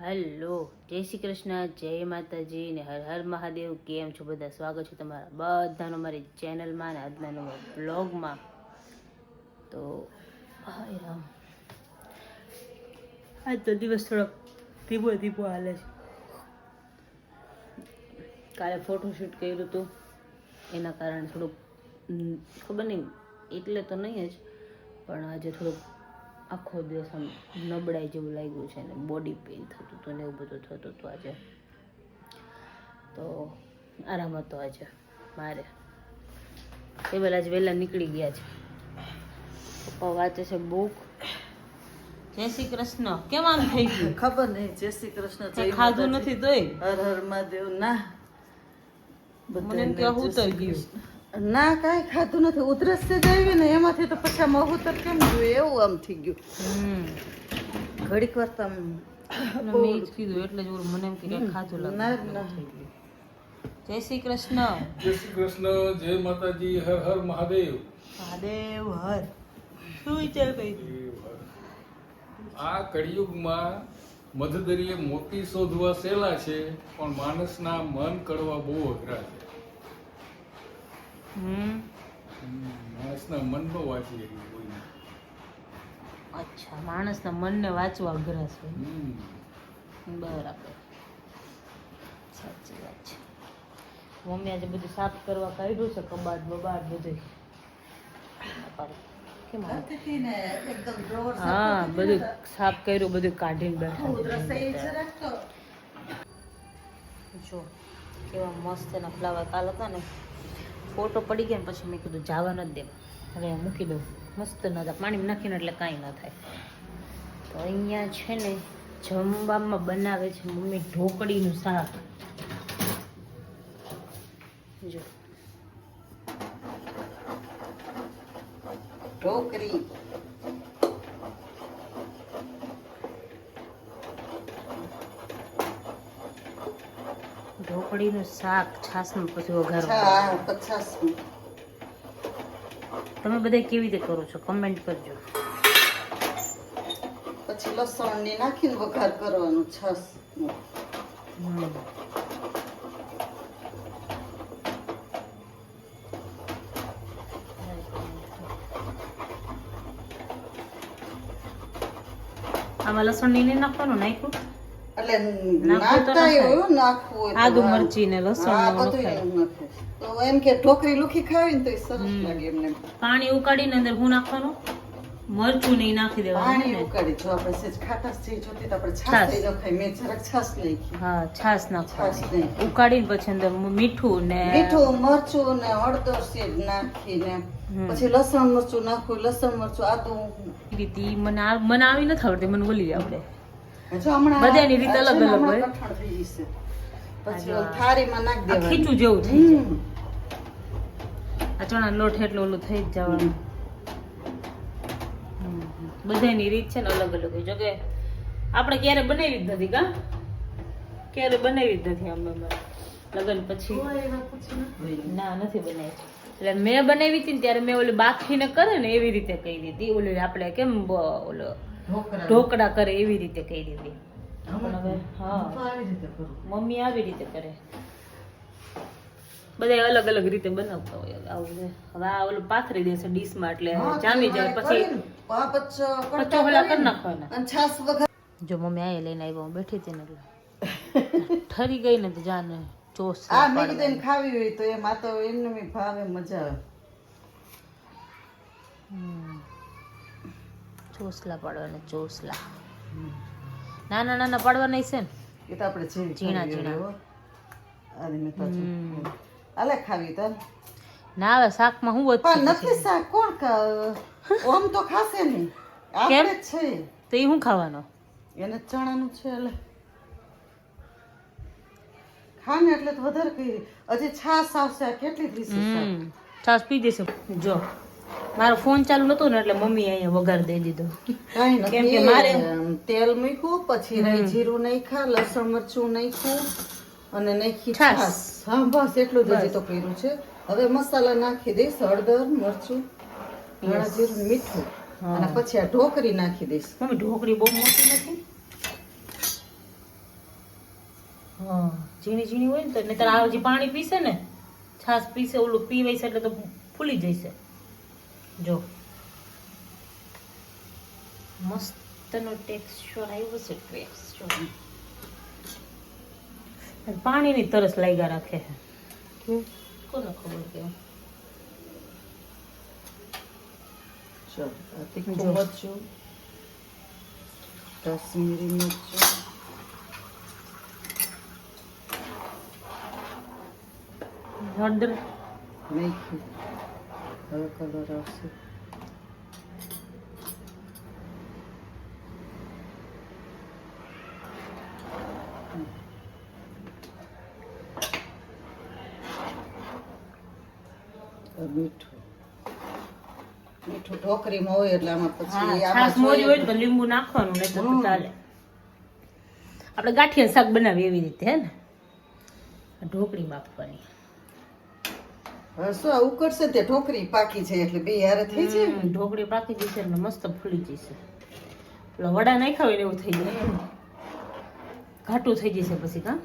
Hello, જય શ્રી કૃષ્ણ, જય માતાજી ને હર હર મહાદેવ. કેમ છો બધા? સ્વાગત છે તમારા બધાનો મારી ચેનલમાં ને આજના નવા બ્લોગમાં. તો હાય રામ, આજ તો દિવસ થોડોક ધીમો ધીમો હાલે છે. કાલે ફોટોશૂટ કર્યું હતું એના કારણે થોડુંક ખબર નહીં એટલે તો નહીં જ, પણ આજે થોડુંક આખો દિવસ આમ નબળાઈ જેવું લાગ્યું છે ને બોડી પેઇન થતું હતું ને એવું બધું થતું હતું આજે. તો આરામ હતો આજે મારે. એ બધા આજે વહેલા નીકળી ગયા છે. પપ્પા વાંચે છે બુક. જય શ્રી કૃષ્ણ. કેમ આમ થઈ ગયું? ખબર નહીં. જય શ્રી કૃષ્ણ. કંઈ ખાધું નથી તોય હર હર મહાદેવ. ના મને એમ કે ઉતર ગયું. ના કાંઈ ખાધું નથી. ઉધરસ જ આવી ને એમાંથી તો પછી આમ ઉતર કેમ ગયું એવું આમ થઈ ગયું. ઘડીક વાર તો આમ મેં જ કીધું એટલે જ મને એમ કે કંઈ ખાધું લાગે. જય શ્રી કૃષ્ણ. જય શ્રી કૃષ્ણ. જય માતાજી. હર હર મહાદેવ. મહાદેવ હર. શું વિચાર કરી? આ કળિયુગમાં મધદરિયે મોતી શોધવા સહેલા છે, પણ માણસના મન કળવા બહુ અઘરા છે. માણસના મન નો વાંચી શકીએ કોઈને. અચ્છા, માણસના મનને વાંચવા અઘરા છે. બરાબર, સાચી વાત છે. મમ્મી આજે બધું સાફ કરવા કાઢ્યું છે, કબાટ બબાટ બધું. કેમ આમ? હા, બધું સાફ કર્યું, બધું કાઢીને બેઠા. જો કેવા મસ્ત એના ફ્લાવર કાલ હતા ને, ફોટો પડી ગયા ને પછી મેં કીધું જવા નથી દે, હવે મૂકી દઉં. મસ્ત ન હતા, પાણી નાખીને એટલે કાંઈ ન થાય. તો અહીંયા છે ને જમવામાં બનાવે છે મમ્મી ઢોકળીનું શાક. જો ઢોકરી ઢોકળીનું શાક છાશમાં પછી વઘારો. 50. તમે બધા કેવી રીતે કરો છો કમેન્ટ કરજો. પછી લસણ ને નાખીને વઘાર કરવાનું. છાસ આમાં લસણ નહીં નાખવાનું, નાખ્યું એટલે નાખતા હોય નાખવું હોય આદુ મરચી ને લસણ હા બધું નાખે. તો એમ કે ઢોકરી લુખી ખાવી ને તો સરસ લાગે એમને. પાણી ઉકાળીને અંદર હું નાખવાનું, મરચું નહીં નાખી દેવાનું. પાણી ઉકાળી જો આપણે સેજ ખાટાશ જે જોતી તો આપણે છાશ લઈ નખાય. મેં જરાક છાશ નાખી. હા, છાશ છાશ નાખવાની. નાખી. ઉકાળીને પછી અંદર મીઠું ને મીઠું મરચું ને હળદર સેજ નાખીને પછી લસણ મરચું નાખવું. લસણ મરચું આદુ રીતે મને આવી નથી આવડતી, મને બોલી આવડે. જો હમણાં બધાની રીત અલગ અલગ હોય. કઠણ થઈ જશે. પછી થાળીમાં નાખી દેવાનું. ખીચું જેવું થઈ જાય. આ ચણા લોટ એટલે ઓલું થઈ જ જવાનું. બધાની રીત છે ને અલગ અલગ હોય. જોકે આપણે ક્યારે બનાવી જ નથી. કા ક્યારે બનાવી જ નથી અમે લગ્ન પછી. ના, નથી બનાવી. એટલે મેં બનાવી હતી ને ત્યારે મેં ઓલી બાફીને કરે ને એવી રીતે કહી દીધી. ઓલી આપણે કેમ ઓલો ઢોકળા કરે એવી રીતે કહી દીધી. હવે હા, મમ્મી આવી રીતે કરે. બધા અલગ અલગ રીતે બનાવતા હોય. આવું છે. હવે આ ઓલું પાથરી દેશે ડીશમાં એટલે જામી જાય. પછી પચોહલા કરી નાખવાના. અને છાશ વઘાર. જો મમ્મી આ લઈને આવ્યા, હું બેઠી હતી ને એટલે ઠરી ગઈ ને તો જાને ચોસ. આ મેં કીધું એને ખાવી હોય તો એમ. આ તો એમને ભાવે, મજા આવે. ચોસલા પાડવાના, ચોસલા નાના નાના પાડવાના છે ને. એ તો આપણે ઝીણા ઝીણા. આને મેં પાછું આલે ખાવી તો ના હવે શાકમાં હું પણ વધુ નથી શાક કોણ ઓમ તો ખાશે નહીં. આપણે જ છે તો એ હું ખાવાનો? એને ચણાનું છે એટલે ખાને એટલે તો વધારે કરી. હજી છાશ આવશે. આ કેટલી ત્રીસી છાશ પી જશે. જો મારો ફોન ચાલુ નતો ને એટલે મમ્મી અહીંયા વઘાર દઈ દીધો. કઈ કેમ કે નથી. મારે તેલ મૂક્યું, પછી રાઈ જીરું નાખ્યા, લસણ મરચું નાખ્યું અને નાખી છાશ. છાશ. હા બસ એટલું જ હજી તો કર્યું છે. હવે મસાલા નાખી દઈશ. હળદર, મરચું, ધાણા જીરું, મીઠું અને પછી આ ઢોકરી નાખી દઈશ. મમ્મી ઢોકળી બહુ મોટી નથી. હા ઝીણી ઝીણી હોય ને તો નહીંતર આ જે પાણી પીશે ને છાશ પીશે ઓલું પીવાય છે એટલે તો ફૂલી જશે જો મસ્તનો ટેક્સચર આવ્યો છે ટેક્સચર પાણીની તરસ લાગ્યા રાખે છે કોને ખબર કેમ ચલો આ તીખું મરચું કાશ્મીરી મરચું હળદર નાખ્યું હવે કલર આવશે મીઠું મીઠું ઢોકરીમાં હોય એટલે આમાં પછી છાશ મોરી હોય તો લીંબુ નાખવાનું નહીં તો ચાલે આપણે ગાંઠિયા શાક બનાવીએ એવી રીતે હે ને ઢોકળી બાફવાની હવે શું આ ઉકળશે તે ઢોકરી પાકી છે એટલે બે હારે થઈ જાય ઢોકળી પાકી જશે એટલે મસ્ત ફૂલી જશે પેલા વડા નાખ્યા હોય ને એવું થઈ જાય ઘાટું થઈ જશે પછી કા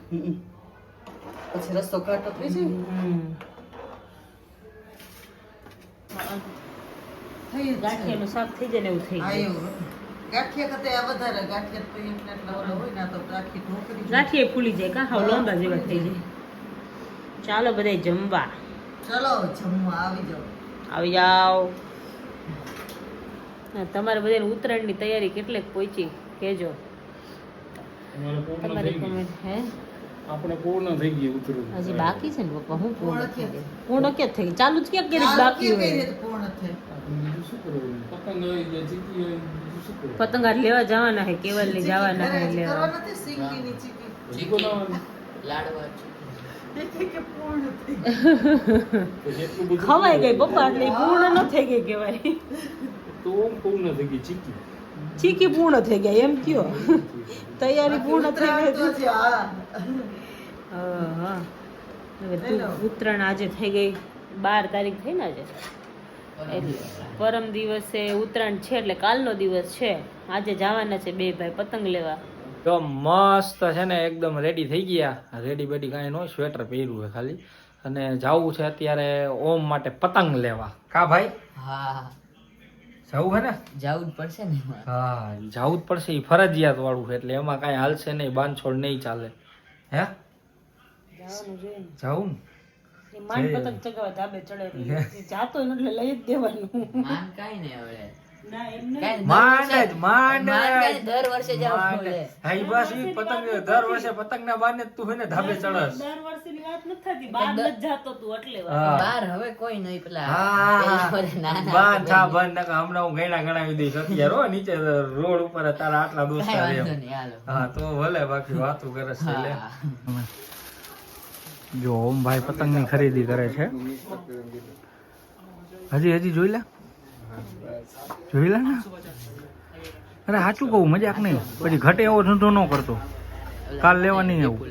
પછી રસ્તો કાટો થઈ જાય ગાંઠિયાનું શાક થઈ જાય ને એવું થઈ જાય ગાંઠિયા કરતા આ વધારે ગાંઠિયા તો એટલા ઓલા હોય ને તો આખી ઢોકરી ગાંઠિયા ફૂલી જાય કા હાવ લાંબા જેવા થઈ જાય ચાલો બધાય જમવા ચલો જમવા આવી જાઓ આવી જાઓ તમારે બધાને ઉત્તરાયણની તૈયારી કેટલેક પહોંચી કેજો તમારી કોમેન્ટ હે આપણે પૂર્ણ થઈ ગઈ ઉતરું હજી બાકી છે ને પપ્પા હું પૂર્ણ થઈ ગઈ પૂર્ણ ક્યાં થઈ ગઈ ચાલુ જ ક્યાં કરી બાકી હોય પૂર્ણ થાય બીજું શું કરવું પતંગ આવી ગયા જીતી હોય બીજું શું કરવું પતંગ આજ લેવા જવાના હે કેવલ ની જવાના હે લેવા કરવા નથી સિંગીની ચીકી જીકો ના લાડવા કે પૂર્ણ થઈ તો જેટલું બધું ખવાઈ ગઈ પપ્પા એટલે ઈ પૂર્ણ ન થઈ ગઈ કહેવાય તો પૂર્ણ થઈ ગઈ ચીકી ચીકી પૂર્ણ થઈ ગયા એમ કયો તૈયારી પૂર્ણ થઈ ગઈ તો છે હા હા હવે ઉત્તરાયણ આજે થઈ ગઈ 12 તારીખ થઈ ને આજે એટલે પરમ દિવસે ઉત્તરાયણ છે એટલે કાલનો દિવસ છે આજે જવાના છે બે ભાઈ પતંગ લેવા તો મસ્ત છે ને એકદમ રેડી થઈ ગયા રેડી બેડી કાંઈ ન હોય સ્વેટર પહેર્યું છે ખાલી અને જવું છે અત્યારે ઓમ માટે પતંગ લેવા કા ભાઈ હા જવું છે ને જવું જ પડશે ને હા જવું જ પડશે એ ફરજિયાત વાળું છે એટલે એમાં કાંઈ હાલશે નહીં બાંધછોડ નહીં ચાલે હે જવાનું જોઈએ ને જવું એ માંડ પતંગ ચગાવવા ધાબે ચડે એટલે જાતો ને એટલે લઈ જ દેવાનું માન કાઈ ને હવે ના એમ નહીં કાઈ માંડ જ માંડ દર વર્ષે જાવ બોલે હા ઈ બસ ઈ પતંગ દર વર્ષે પતંગ ના બાને તું હે ને ધાબે ચડસ દર વર્ષની વાત નથી થતી બાર ન જાતો તું એટલે વાત. હા બાર હવે કોઈ નહીં પેલા હા ના બાર થા બંધ નકા હમણાં હું ગયડા ગણાવી દઈશ અત્યારે હો નીચે રોડ ઉપર તારા આટલા કાઈ દોસ્તા વાંધો રે નહીં હાલો હા તો ભલે બાકી વાતું કરે છે લે હા. જો ઓમભાઈ પતંગની ખરીદી કરે છે હજી જોઈ લે ને અરે સાચું કહું મજાક નહીં પછી ઘટે એવો ધંધો ન કરતો કાલ લેવા નહીં એવું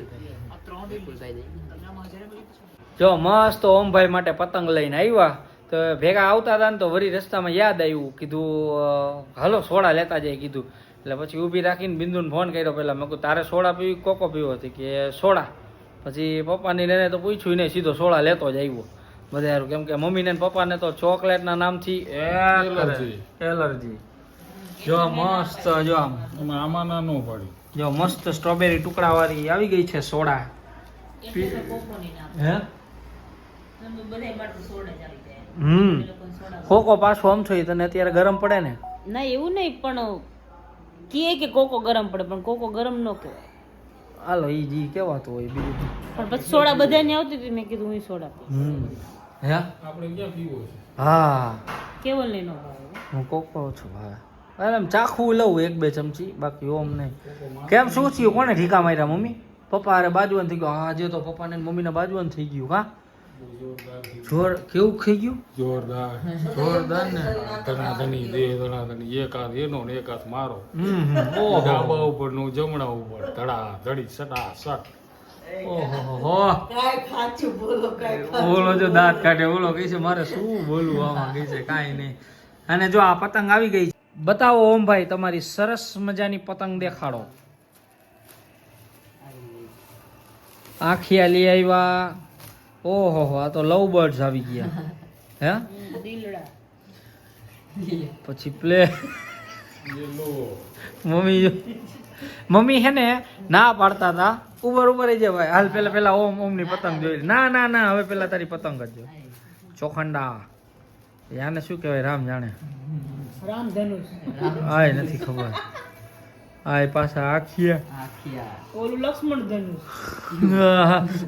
જો મસ્ત ઓમભાઈ માટે પતંગ લઈને આવ્યા તો ભેગા આવતા હતા ને તો વળી રસ્તામાં યાદ આવ્યું કીધું હાલો સોડા લેતા જાય કીધું એટલે પછી ઊભી રાખીને બિંદુને ફોન કર્યો પહેલાં મેં કહ્યું તારે સોડા પીવી કોકો પીવો હતી કે સોડા પછી પપ્પાની ને તો પૂછ્યું નહીં સીધો સોડા લેતો જ આવ્યો બધા હારું કેમ કે મમ્મીને ને પપ્પાને તો ચોકલેટના નામથી એલર્જી જો મસ્ત જો આમ એમાં આમાં ના ન પડી જો મસ્ત સ્ટ્રોબેરી ટુકડાવાળી આવી ગઈ છે સોડા એટલે તો કોકોની નામ હે તમે બધાય માટે સોડા જ આવી જાય હમ એ લોકોને સોડા કોકો પાછો આમ છો તને અત્યારે ગરમ પડે ને ના એવું નહીં પણ કહે કે કોકો ગરમ પડે પણ કોકો ગરમ ન કહેવાય હાલો ઈ જી કેવાતું હોય બીજું પણ પછી સોડા બધાને આવતી હતી મેં કીધું હું સોડા પીવું. હે આપણે ક્યાં પીવો છે હા કેવલ નહીં નો ભાવે હું કોકો છું ભાઈ અરે આમ ચાખવું લઉં 1-2 ચમચી બાકી ઓમ નહીં કેમ શું થયું કોને ઠીકા માર્યા મમ્મી પપ્પા અરે બાજુવાન થઈ ગયું આજે તો પપ્પાને ને મમ્મીને બાજુવાન થઈ ગયું કા જોર કેવું થઈ ગયું જોરદાર જોરદાર ને ધનાધની દેહ ધનાધની એક હાથ એનો ને એક હાથ મારો ઓહો ડાબા ઉપર નું જમણા ઉપર ધડા ધડી સટા સટ ઓહો કાઈ ખાચું બોલો કાઈ ઓલો જો દાંત કાઢે ઓલો કહે છે મારે શું બોલવું આમાં કહે છે કાંઈ નહીં અને જો આ પતંગ આવી ગઈ છે. બતાવો ઓમભાઈ તમારી સરસ મજાની પતંગ દેખાડો આખિયા લઈ આવ્યા. ઓહો હો, આ તો લવ બર્ડ્સ આવી ગયા. હે દિલડા પછી પ્લે એ લો મમ્મી હે ને ના પાડતા હતા ઉપર ઉપર જ ભાઈ હાલ પેલા ઓમ ઓમ ની પતંગ જોઈ લે. ના ના ના હવે પેલા તારી પતંગ જ જો ચોખંડા યાને શું કહેવાય રામ જાણે. રામધનુષ આય નથી ખબર. આય પાછા આખિયા આખિયા ઓલું લક્ષ્મણ ધનુષ.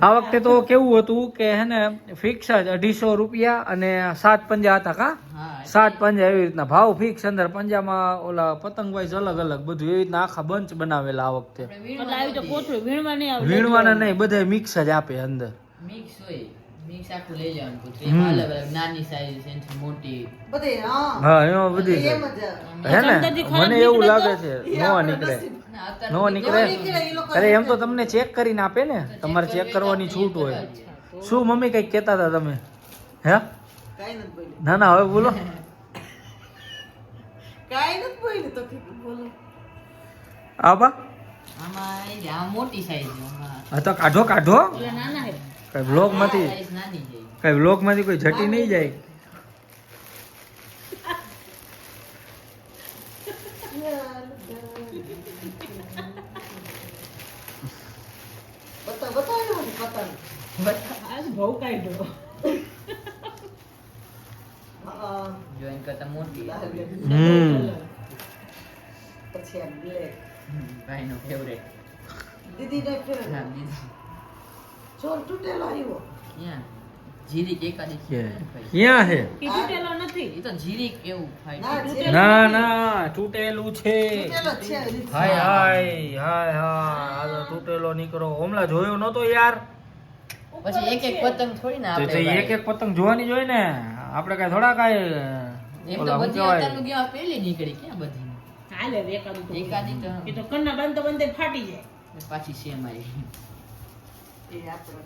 આ વખતે તો કેવું હતું કે હે ને ફિક્સ જ 250 રૂપિયા અને 7 પંજા હતા કા હા 7 પંજા એવી રીતના ભાવ ફિક્સ અંદર પંજામાં ઓલા પતંગ વાઇઝ અલગ અલગ બધું એવી રીતના આખા બંચ બનાવેલા આ વખતે. એટલે આવી તો કોથળું વીણવા નહીં આવે. વીણવાના નહીં બધા મિક્સ જ આપે અંદર. મિક્સ હોય મિક્સ આખું લઈ લેવાનું પછી એમાં અલગ અલગ નાની સાઈઝ એનાથી મોટી બધે હા હા એમાં બધી છે. એમ જ હે ને અંદરથી ખરાબ મને એવું નીકળે લાગે છે નવા નીકળે નો નીકળે. અરે એમ તો તમને ચેક કરીને આપે ને તમારે ચેક કરવાની છૂટ હોય. શું મમ્મી કઈક કહેતા હતા તમે? હે કાઈ નથી બોલી ના ના હવે બોલો. કાઈ નથી બોલી તો કે બોલો આબા આમાં એ આ મોટી સાઈઝ હા તો કાઢો કાઢો એટલે નાના હે. કઈ બ્લોગ માંથી સાઈઝ નાની છે કઈ બ્લોગ માંથી કોઈ જટી નહીં જાય. બતાવ્યો ને પતંગ આજ બહુ કાઢ્યો. હા જોઈન કરતા મોટી પછી આ બ્લેક ભાઈનો ફેવરેટ દીદી ને ફેર હા દીદી ચોર તૂટેલો આવ્યો ક્યાં જીરીક એકાદી છે ક્યાં છે? ઈ તૂટેલો નથી. એ તો જીરીક એવું ના ફાઈટ છે ના ના તૂટેલું છે. તૂટેલો જ છે દીદી. હાય હાય હાય હા આ તો તૂટેલો નીકળો હમણાં જોયો નતો યાર. પછી એક એક પતંગ થોડી ના તો આપણે એક એક પતંગ જોવાની જોઈએ ને આપણે કઈ થોડા કઈ એમ તો ઓલા શું બધી કહેવાય અત્યારનું ગયા પેલી નીકળી ક્યાં બધી હાલે હવે એકાદું તો. એકાદી તો એ તો કન્ના બાંધતા બાંધતા ફાટી જાય. પાછી સેમ આવી એ આપણો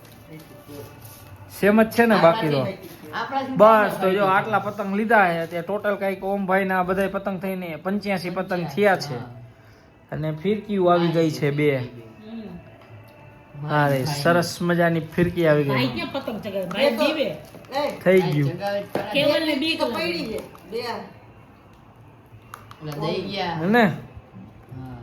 સેમ જ છે ને બાકી તો આપણાથી બસ તો જો આટલા પતંગ લીધા છે તે ટોટલ કઈક ઓમભાઈ ના બધા પતંગ થઈને 85 પતંગ થયા છે અને ફિરકીઓ આવી ગઈ છે 2. અરે સરસ મજાની ફિરકી આવી ભાઈ ગઈ. ક્યાં પતંગ ચગાવે? ભાઈ દીવે. એ થઈ ગયું. કેવલને બીક તો લાગે. પડી છે બે દઈ ગયા ને હા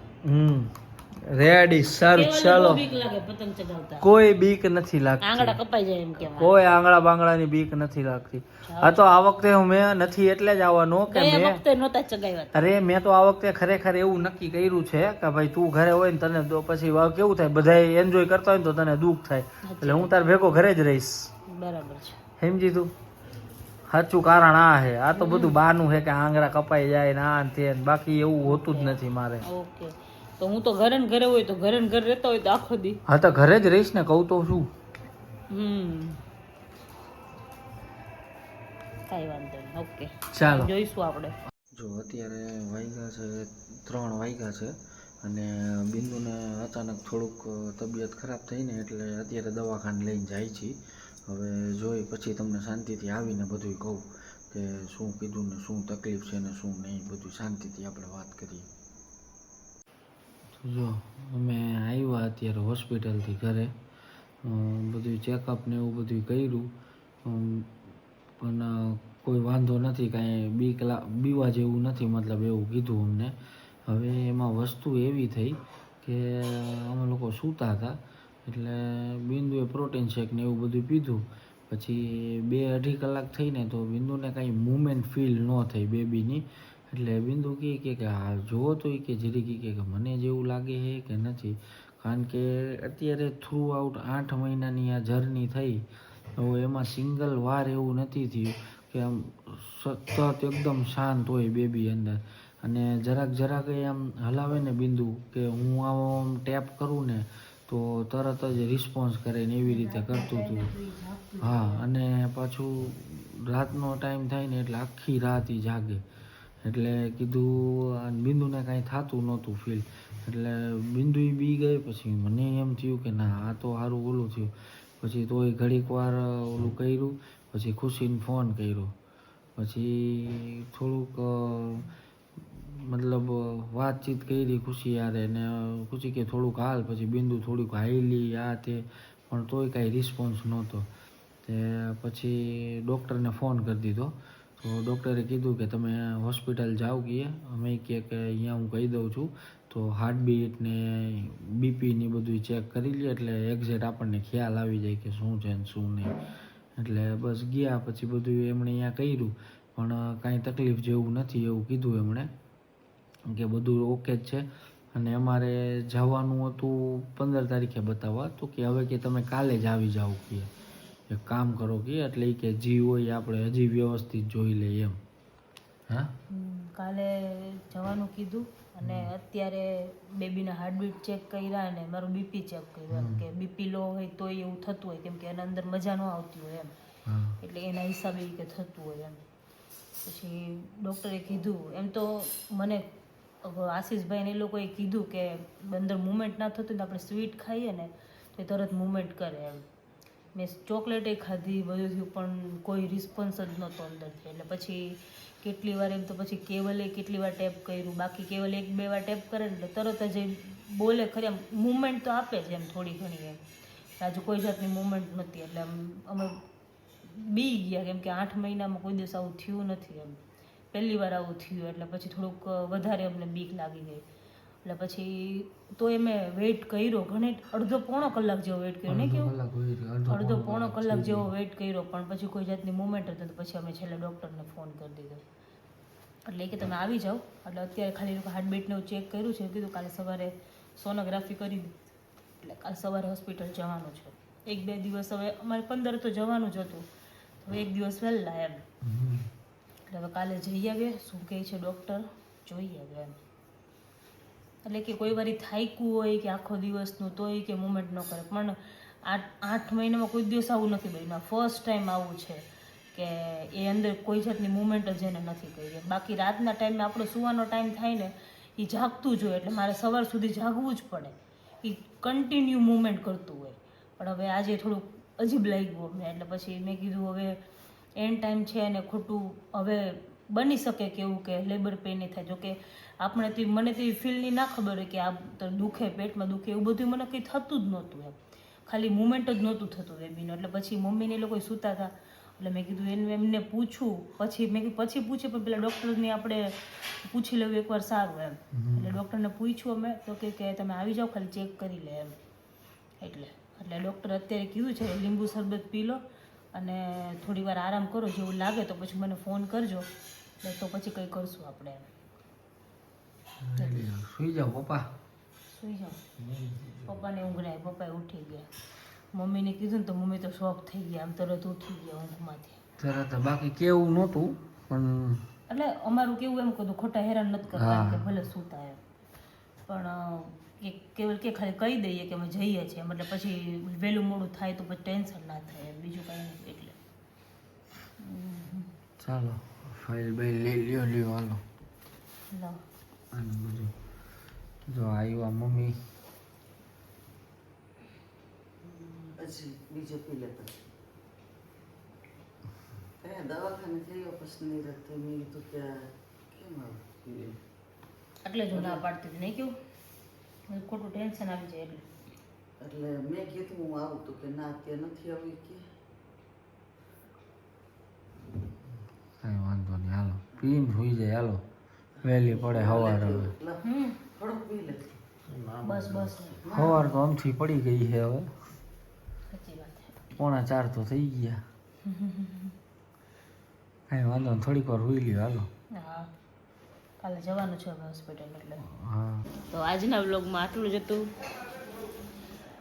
રેડી સારું કેવલને ચાલો બહુ બીક લાગે પતંગ ચગાવતા. કોઈ બીક નથી આંગળા લાગતી કપાઈ જાય એમ કહેવાય. કોઈ આંગળા બાંગળાની બીક નથી લાગતી. આ તો આ વખતે હું મેં નથી એટલે જ આવવાનો કે ગયા મેં વખતે નહોતા ચગાવ્યા. અરે મેં તો આ વખતે ખરેખર એવું નક્કી કર્યું છે કે ભાઈ તું ઘરે હોય ને તને તો પછી કેવું થાય બધા એન્જોય કરતા હોય ને તો તને દુઃખ થાય એટલે હું તાર ભેગો ઘરે જ રહીશ. બરાબર છે. સમજી તું? સાચું કારણ આ છે. આ તો બધું બહાનું છે કે આંગળા કપાઈ જાય ને આ ને તે ને. બાકી એવું હોતું જ નથી મારે. ઓકે તો હું તો ઘરે ને ઘરે હોય તો ઘરે ને ઘરે રહેતા હોય તો આખો દી. હા તો ઘરે જ રહીશ ને કહું તો શું. કાંઈ વાંધો નહીં. ઓકે ચાલો જોઈશું આપણે. જો અત્યારે વાગ્યા છે 3 વાગ્યા છે અને બિંદુને અચાનક થોડુંક તબિયત ખરાબ થઈ ને એટલે અત્યારે દવાખાને લઈને જાય છે. હવે જોઈ પછી તમને શાંતિથી આવીને બધું કહું કે શું કીધું ને શું તકલીફ છે ને શું નહીં બધું શાંતિથી આપણે વાત કરીએ. જો અમે આવ્યા અત્યારે હોસ્પિટલથી ઘરે બધું ચેકઅપ ને એવું બધું કર્યું પણ કોઈ વાંધો નથી કાંઈ બીવા જેવું નથી મતલબ એવું કીધું અમને. હવે એમાં વસ્તુ એવી થઈ કે અમે લોકો સૂતા હતા એટલે બિંદુએ પ્રોટીન શેક ને એવું બધું પીધું પછી 2-2.5 કલાક થઈને તો બિંદુને કાંઈ મૂવમેન્ટ ફીલ ન થઈ બેબીની. એટલે બિંદુ કહે કે હા જુઓ તો કે જરી કે મને જેવું લાગે છે કે નથી કારણ કે અત્યારે થ્રુ આઉટ 8 મહિનાની આ જર્ની થઈ તો એમાં સિંગલ વાર એવું નથી થયું કે આમ સતત એકદમ શાંત હોય બેબી અંદર અને જરાક આમ હલાવે ને બિંદુ કે હું આમ ટેપ કરું ને તો તરત જ રિસ્પોન્સ કરે ને એવી રીતે કરતું હતું. હા અને પાછું રાતનો ટાઈમ થાય ને એટલે આખી રાત ઈ જાગે એટલે કીધું બિંદુને કાંઈ થતું નહોતું ફીલ એટલે બિંદુ બી ગઈ. પછી મને એમ થયું કે ના આ તો સારું ઓલું થયું પછી તોય ઘડીક વાર ઓલું કર્યું પછી ખુશીને ફોન કર્યો પછી થોડુંક મતલબ વાતચીત કરી ખુશી યારે ને ખુશી કે થોડુંક હાલ પછી બિંદુ થોડુંક હાઈલી આ તે પણ તોય કાંઈ રિસ્પોન્સ નહોતો. તે પછી ડૉક્ટરને ફોન કરી દીધો. તો ડૉક્ટરે કીધું કે તમે હોસ્પિટલ જાઓ કે અમે કે અહીંયા હું કહી દઉં છું તો હાર્ટબીટ ને બીપીની બધું ચેક કરી લે એટલે એક્ઝેક્ટ આપણને ખ્યાલ આવી જાય કે શું છે ને શું નહીં. એટલે બસ ગયા પછી બધું એમણે અહીંયા કર્યું પણ કાંઈ તકલીફ જેવું નથી એવું કીધું એમણે કે બધું ઓકે જ છે. અને અમારે જવાનું હતું 15 તારીખે બતાવવા તો કે હવે કે તમે કાલે જ આવી જાઓ કે એક કામ કરો કે એટલે કે જી હોય આપણે હજી વ્યવસ્થિત જોઈ લઈએ એમ. હા કાલે જવાનું કીધું અને અત્યારે બેબીના હાર્ટબીટ ચેક કર્યા અને મારું બીપી ચેક કર્યું કે બીપી લો હોય તો એવું થતું હોય કેમ કે એના અંદર મજા ન આવતી હોય એમ એટલે એના હિસાબે કે થતું હોય એમ. પછી ડૉક્ટરે કીધું એમ તો મને આશીષભાઈને એ લોકોએ કીધું કે અંદર મૂવમેન્ટ ના થતું તો આપણે સ્વીટ ખાઈએ ને તો એ તરત મૂવમેન્ટ કરે એમ. મેં ચોકલેટે ખાધી બધું થયું પણ કોઈ રિસ્પોન્સ જ નહોતો અંદરથી. એટલે પછી કેટલી વાર એમ તો પછી કેવલે કેટલી વાર ટેપ કર્યું બાકી કેવલ 1-2 વાર ટેપ કરે ને એટલે તરત જ બોલે ખરી એમ મૂવમેન્ટ તો આપે છે એમ થોડી ઘણી એમ. આજે કોઈ જાતની મૂવમેન્ટ નહોતી એટલે અમે બી ગયા કેમ કે 8 મહિનામાં કોઈ દિવસ આવું થયું નથી એમ. પહેલી વાર આવું થયું એટલે પછી થોડુંક વધારે અમને બીક લાગી ગઈ. એટલે પછી તો એ મેં વેઇટ કર્યો ઘણી અડધો-પોણો કલાક જેવો વેઇટ કર્યો નહીં કેવું અડધો-પોણો કલાક જેવો વેઇટ કર્યો પણ પછી કોઈ જાતની મૂવમેન્ટ હતી તો પછી અમે છેલ્લે ડૉક્ટરને ફોન કરી દીધો. એટલે કે તમે આવી જાઓ એટલે અત્યારે ખાલી લોકો હાર્ટબીટને એવું ચેક કર્યું છે કીધું કાલે સવારે સોનોગ્રાફી કરી દીધી એટલે કાલે સવારે હોસ્પિટલ જવાનું છે. 1-2 દિવસ હવે અમારે 15 તો જવાનું જ હતું તો 1 દિવસ વહેલા એમ. એટલે હવે કાલે જઈ આવીએ શું કહે છે ડૉક્ટર જોઈએ હવે એમ. એટલે કે કોઈ વારી થાક્યું હોય કે આખો દિવસનું તોય કે મૂવમેન્ટ ન કરે પણ 8 મહિનામાં કોઈ દિવસ આવું નથી બન્યું. ફર્સ્ટ ટાઈમ આવું છે કે એ અંદર કોઈ જાતની મૂવમેન્ટ જ એને નથી કરી. બાકી રાતના ટાઈમે આપણો સુવાનો ટાઈમ થાય ને એ જાગતું જ હોય એટલે મારે સવાર સુધી જાગવું જ પડે. એ કન્ટિન્યુ મૂવમેન્ટ કરતું હોય પણ હવે આજે થોડુંક અજીબ લાગ્યું અમને એટલે પછી મેં કીધું હવે એન્ડ ટાઈમ છે અને ખોટું હવે બની શકે કે એવું કે લેબર પેઇન થાય. જોકે આપણે તે મને તે ફીલની ના ખબર હોય કે આ તો દુખે પેટમાં દુખે એવું બધું મને કંઈ થતું જ નહોતું એમ. ખાલી મૂવમેન્ટ જ નહોતું થતું બેબીનું. એટલે પછી મમ્મીને એ લોકો સૂતા હતા એટલે મેં કીધું એમને પૂછું પછી મેં કીધું પછી પૂછે પણ પેલા ડૉક્ટરને આપણે પૂછી લેવું એકવાર સારું એમ. એટલે ડૉક્ટરને પૂછ્યું અમે તો કે તમે આવી જાઓ ખાલી ચેક કરી લે એમ. એટલે ડૉક્ટર અત્યારે કીધું છે લીંબુ શરબત પી લો અને થોડી વાર આરામ કરો જેવું લાગે તો પછી મને ફોન કરજો તો પછી કંઈ કરશું આપણે એમ. સુઈ જાઓ પપ્પા. સુઈ જાઓ પપ્પાને ઊંઘ ના પપ્પાએ ઉઠી ગયા. મમ્મીને કીધું ને તો મમ્મી તો શોક થઈ ગયા આમ તરત ઉઠી ગયા ઊંઘમાંથી તરત. બાકી કેવું નહોતું પણ એટલે અમારું કેવું એમ કીધું ખોટા હેરાન નથી કરતા કે ભલે સૂતા એમ પણ કેવલ કે ખાલી કહી દઈએ કે અમે જઈએ છીએ એટલે પછી વહેલું મોડું થાય તો પછી ટેન્શન ના થાય બીજું કાંઈ નહીં. એટલે ચાલો ફાઇલ બાઇલ લ્યો હાલો લાવ અને બધું જો આવ્યા મમ્મી પછી બીજો પી લેતા કયા દવાખાને થયો પછી નિરત થઈ મેં કીધું કે કેમ આવું એટલે જ હું ના પાડતી હતી નહીં કેવું ખોટું ટેન્શન આવી જાય એટલે મેં કીધું હું આવું તો કે ના તે નથી આવી કે કાંઈ વાંધો નહીં હાલો પીને સુઈ જાય હાલો વહેલી પડે સવાર હવે થોડુંક પી લે બસ સવાર તો આમથી પડી ગઈ છે હવે સાચી વાત છે. 3:45 તો થઈ ગયા. કાંઈ વાંધો નહીં થોડીક વાર સુઈ લ્યો હાલો. હા કાલે જવાનું છે હવે હોસ્પિટલ એટલે હા તો આજના વ્લોગમાં આટલું જ હતું.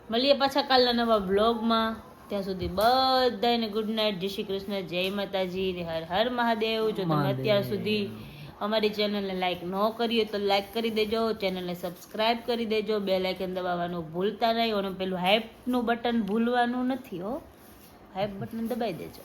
મળીએ પાછા કાલના નવા વ્લોગમાં. ત્યાં સુધી બધાને ગુડ નાઇટ, જય શ્રી કૃષ્ણ, જય માતાજી, હર હર મહાદેવ. જો તમે અત્યાર સુધી અમારી ચેનલને લાઈક ન કરી હોય તો લાઈક કરી દેજો, ચેનલને સબસ્ક્રાઈબ કરી દેજો, બેલ આઇકન દબાવવાનું ભૂલતા નહીં અને પેલું હાઈપનું બટન ભૂલવાનું નથી હો, હાઈપ બટન દબાવી દેજો.